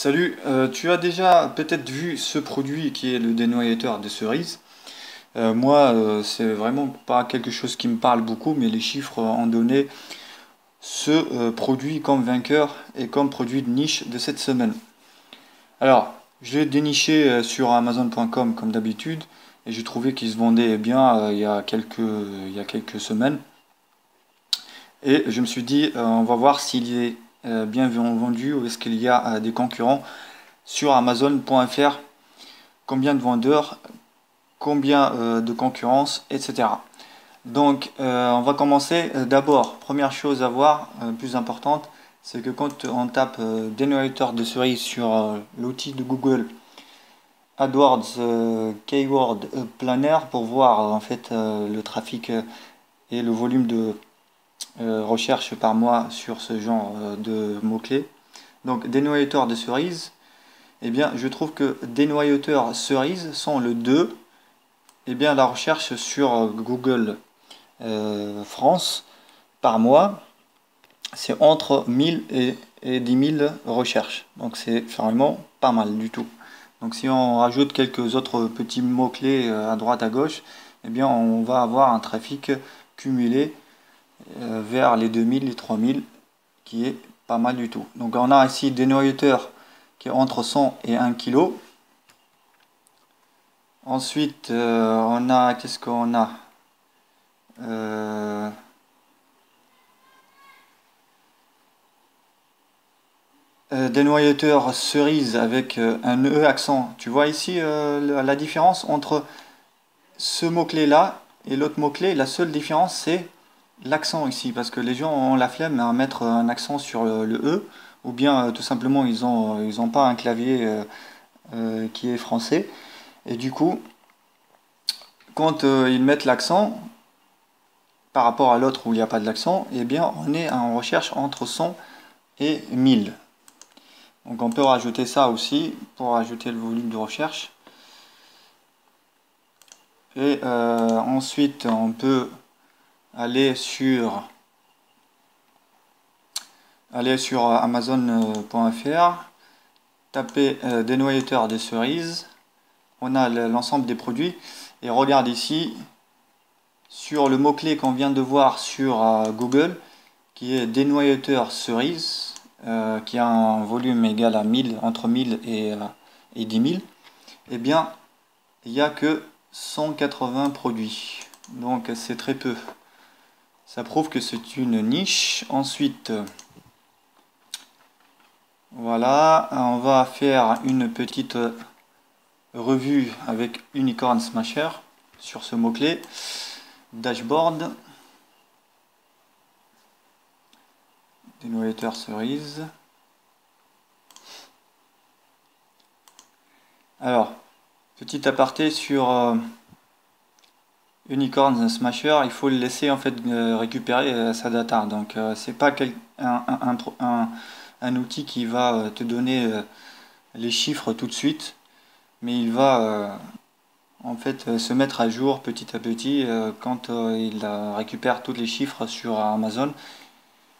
Salut, tu as déjà peut-être vu ce produit qui est le dénoyateur de cerises. Moi, c'est vraiment pas quelque chose qui me parle beaucoup, mais les chiffres ont donné ce produit comme vainqueur et comme produit de niche de cette semaine. Alors, je l'ai déniché sur Amazon.com comme d'habitude, et j'ai trouvé qu'il se vendait bien il y a quelques semaines. Et je me suis dit, on va voir s'il est bien vendu ou est-ce qu'il y a des concurrents sur Amazon.fr, combien de vendeurs, combien de concurrence, etc. Donc, on va commencer. D'abord, première chose à voir, plus importante, c'est que quand on tape dénoyateur de cerises sur l'outil de Google AdWords Keyword Planner pour voir en fait le trafic et le volume de recherche par mois sur ce genre de mots-clés. Donc, dénoyateur de cerises, eh bien, je trouve que dénoyateur cerises sont le 2. Eh bien, la recherche sur Google France par mois, c'est entre 1000 et 10 000 recherches. Donc, c'est vraiment pas mal du tout. Donc, si on rajoute quelques autres petits mots-clés à droite à gauche, eh bien, on va avoir un trafic cumulé vers les 2000, les 3000, qui est pas mal du tout. Donc, on a ici des nourriteurs qui est entre 100 et 1 kg. Ensuite, on a, qu'est-ce qu'on a? Euh, Dénoyateur cerise avec un E accent. Tu vois ici la différence entre ce mot-clé là et l'autre mot-clé? La seule différence c'est l'accent ici, parce que les gens ont la flemme à mettre un accent sur le E, ou bien tout simplement ils ont pas un clavier qui est français. Et du coup, quand ils mettent l'accent par rapport à l'autre où il n'y a pas de l'accent, eh bien on est en recherche entre 100 et 1000. Donc on peut rajouter ça aussi pour ajouter le volume de recherche. Et ensuite on peut aller sur, Amazon.fr, taper dénoyateur de cerises. On a l'ensemble des produits. Et regarde ici, sur le mot-clé qu'on vient de voir sur Google, qui est dénoyateur cerise, qui a un volume égal à 1000, entre 1000 et 10 000, eh bien, il n'y a que 180 produits. Donc, c'est très peu. Ça prouve que c'est une niche. Ensuite, voilà, on va faire une petite revue avec Unicorn Smasher sur ce mot-clé. Dashboard, dénoyateur cerise. Alors, petit aparté sur Unicorn Smasher, il faut le laisser en fait récupérer sa data. Donc, c'est pas un outil qui va te donner les chiffres tout de suite, mais il va en fait se mettre à jour petit à petit quand il récupère tous les chiffres sur Amazon.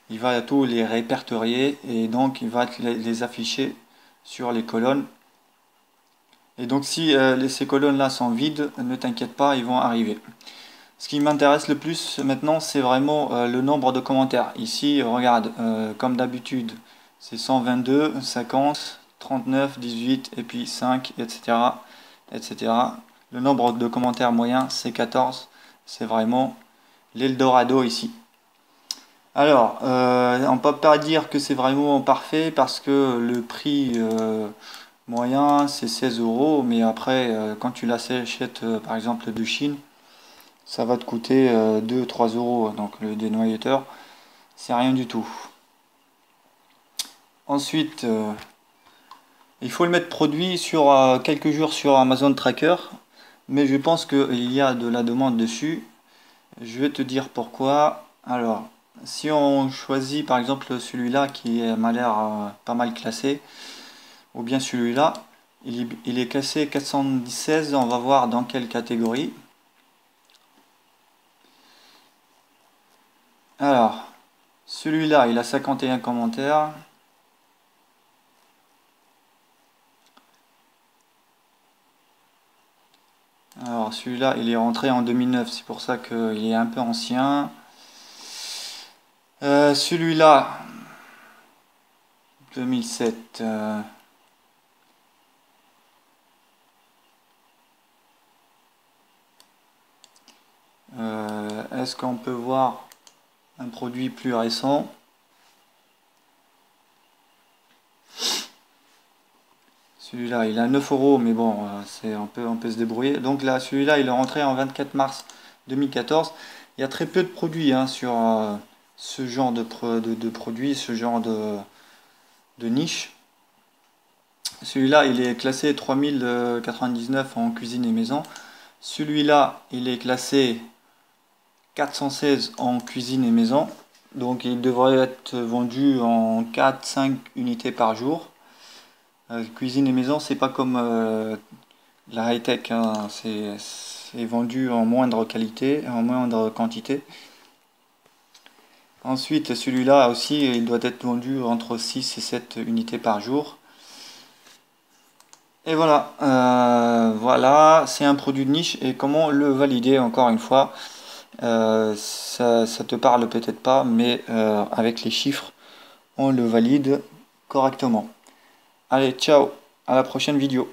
Il va tous les répertorier et donc il va les afficher sur les colonnes. Et donc si ces colonnes-là sont vides, ne t'inquiète pas, ils vont arriver. Ce qui m'intéresse le plus maintenant, c'est vraiment le nombre de commentaires. Ici, regarde, comme d'habitude, c'est 122, 50, 39, 18, et puis 5, etc., etc. Le nombre de commentaires moyen, c'est 14. C'est vraiment l'Eldorado ici. Alors, on ne peut pas dire que c'est vraiment parfait parce que le prix moyen, c'est 16 euros. Mais après, quand tu l'achètes, par exemple, de Chine, ça va te coûter 2-3 euros. Donc, le dénoyateur, c'est rien du tout. Ensuite, il faut le mettre produit sur quelques jours sur Amazon Tracker. Mais je pense qu'il y a de la demande dessus. Je vais te dire pourquoi. Alors, si on choisit par exemple celui-là qui m'a l'air pas mal classé, ou bien celui-là, il est classé 416, on va voir dans quelle catégorie. Alors, celui-là, il a 51 commentaires. celui-là, il est rentré en 2009, c'est pour ça qu'il est un peu ancien. Celui-là, 2007. Est-ce qu'on peut voir un produit plus récent? Celui-là, il a 9 euros, mais bon, on peut se débrouiller. Donc là, celui-là, il est rentré en 24 mars 2014. Il y a très peu de produits hein, sur ce genre de produits, ce genre de niche. Celui-là, il est classé 3099 en cuisine et maison. Celui-là, il est classé 416 en cuisine et maison. Donc il devrait être vendu en 4-5 unités par jour. Cuisine et maison, c'est pas comme la high-tech, hein. C'est vendu en moindre qualité, en moindre quantité. Ensuite, celui-là aussi, il doit être vendu entre 6 et 7 unités par jour. Et voilà, voilà, c'est un produit de niche. Et comment le valider, encore une fois, ça te parle peut-être pas, mais avec les chiffres, on le valide correctement. Allez, ciao, à la prochaine vidéo.